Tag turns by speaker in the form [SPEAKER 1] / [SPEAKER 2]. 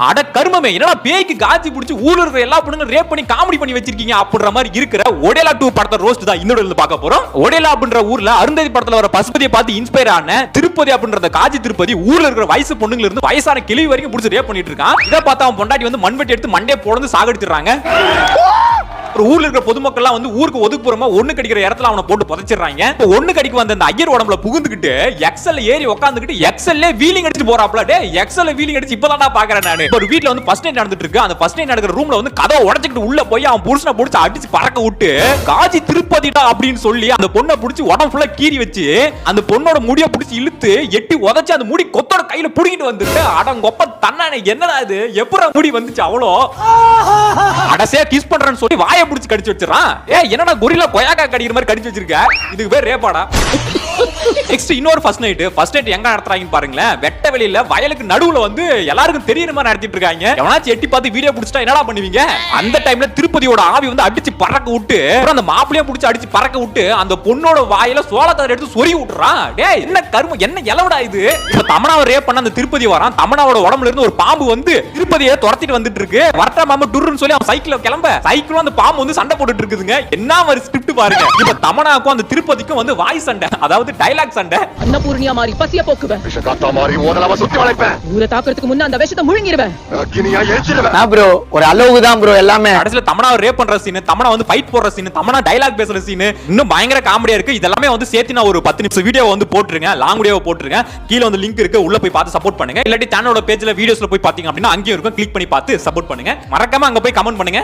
[SPEAKER 1] அட கருமமே, என்னடா பேய்க்கு காட்சி பிடிச்சி ஊர்ல இருக்கிற எல்லா பொண்ணுங்களும் ரேப் பண்ணி காமெடி பண்ணி வச்சிருக்கீங்க அப்படின்ற மாதிரி இருக்கிற ஒடேலா 2 படத்தை ரோஸ்ட் தான் இன்னொரு இருந்து பார்க்க போறோம். ஒடேலா அப்படின்ற ஊர்ல அருந்ததி படத்துல வர பசுபதியை பார்த்து இன்ஸ்பயர் ஆன திருப்பதி அப்படின்ற காஜி திருப்பதி ஊர்ல இருக்கிற வயசு பொண்ணுங்க இருந்து வயசான கிளி வரைக்கும் பிடிச்சி ரேப் பண்ணிட்டு இருக்கான். இதை பார்த்து அவன் பொண்டாட்டி வந்து மண்வெட்டி எடுத்து மண்டே போடுந்து சாகடிச்சிடுறாங்க. ஒரு ஊர்ல இருக்கிற பொதுமக்கள்லாம் வந்து ஊருக்கு ஒதுக்குப்புறமா ஒண்ணு கடிக்கிற இடத்துல அவனை போட்டு புதைச்சிடுறாங்க. இப்போ ஒண்ணு கடிக்கு வந்த அந்த ஐயர் உடம்புல புகுந்துக்கிட்டு எக்ஸல்ல ஏறி உட்காந்துக்கிட்டு எக்ஸல்ல வீலிங் அடிச்சு போறாப்ல. டே எக்ஸல்ல வீலிங் அடிச்சு இப்பதான் நான் பாக்குறேன். நானு ஒரு வீட்ல வந்து ஃபர்ஸ்ட் நைட் நடந்துட்டு இருக்கு. அந்த ஃபர்ஸ்ட் நைட் நடக்கிற ரூம்ல வந்து கதவை உடைச்சிட்டு உள்ள போய் அவன் புருஷனை புடிச்சு அடிச்சு பறக்க விட்டு காஜி திருப்பதிடா அப்படின்னு சொல்லி அந்த பொண்ணை புடிச்சு உடம்பு ஃபுல்லா கீறி வச்சு அந்த பொண்ணோட முடிய புடிச்சு இழுத்து எட்டி உதைச்சு அந்த முடி கொத்தோட கையில புடிங்கிட்டு வந்துட்டு அடங்கொப்ப தன்னானே என்னடா இது எப்பற முடி வந்துச்சு அவ்வளோ அடசே கிஸ் பண்றேன்னு சொல்லி வாயை புடிச்சு கடிச்சு வச்சிரான். என்னடா கொரில்லா கொயாக்கா கடிக்கிற மாதிரி கடிச்சு வச்சிருக்க. இதுக்கு பேர் ரேப்பாடா. நெக்ஸ்ட் இன்னொரு ஃபர்ஸ்ட் நைட் எங்க நடத்துறாங்கன்னு பாருங்களேன். வெட்ட வெளியில வயலுக்கு நடுவுல வந்து எல்லாருக்கும் தெரியற மாதிரி நடத்திட்டு இருக்காங்க. எவனாச்சும் எட்டி பார்த்து வீடியோ புடிச்சிட்டா என்னடா பண்ணுவீங்க? அந்த டைம்ல திருப்பதியோட ஆவி வந்து அடிச்சு பறக்க விட்டு அந்த மாப்பிளையும் புடிச்சு அடிச்சு பறக்க விட்டு அந்த பொண்ணோட வாயில சோளக்கார எடுத்து சொறி விட்டுறான். டேய் என்ன கருமம், என்ன எலவடா இது? இப்ப தமனாவை ரேப் பண்ண அந்த திருப்பதி வரான். தமனாவோட உடம்புல இருந்து ஒரு பாம்பு வந்து திருப்பதியை துரத்திட்டு வந்துட்டு இருக்கு. வரட்டா மாமா டுர்ன்னு சொல்லி அவன் சைக்கிள் கிளம்ப சைக்கிளும் அந்த பாம்பு வந்து சண்டை போட்டுட்டு இருக்குதுங்க. என்ன மாதிரி ஸ்கிரிப்ட் பாருங்க. இப்ப தமனாக்கும் அந்த திருப்பதிக்கும் வந்து வாய் சண்டை, அதாவது டைலாக் சண்டை.
[SPEAKER 2] அன்னபூர்ணியா மாதிரி பசிய போக்குவேன்,
[SPEAKER 3] விஷகாத்தா மாதிரி ஓதலவ சுத்தி வளைப்பேன்,
[SPEAKER 2] ஊரை தாக்குறதுக்கு முன்ன அந்த விஷத்தை முழுங்கிடுவேன்,
[SPEAKER 3] அக்கினியா எரிச்சிடுவேன்.
[SPEAKER 4] ப்ரோ ஒரு அளவுக்கு தான் ப்ரோ எல்லாமே.
[SPEAKER 1] கடைசில தமனாவை ரேப் பண்ற சீன், தமனா வந்து ஃபைட் போடுற சீன், தமனா டைலாக் பேசுற சீன் இன்னும் பயங்கர காமெடியா இருக்கு. இதெல்லாமே வந்து சேர்த்து நான் ஒரு 10 நிமிஷம் வீடியோ வந்து போட்டுருங்க, லாங் வீடியோ போட்டுருங்க. கீழ வந்து லிங்க் இருக்கு, உள்ள போய் பார்த்து சப்போர்ட் பண்ணுங்க. இல்லாட்டி சேனலோட பேஜ்ல வீடியோஸ்ல போய் பாத்தீங்க அப்படின்னா அங்கேயும் இருக்கும், கிளிக் பண்ணி பார்த்து சப்போர்ட் பண்ணுங்க. மறக்காம அங்க போய் கமெண்ட் பண்ணுங்க.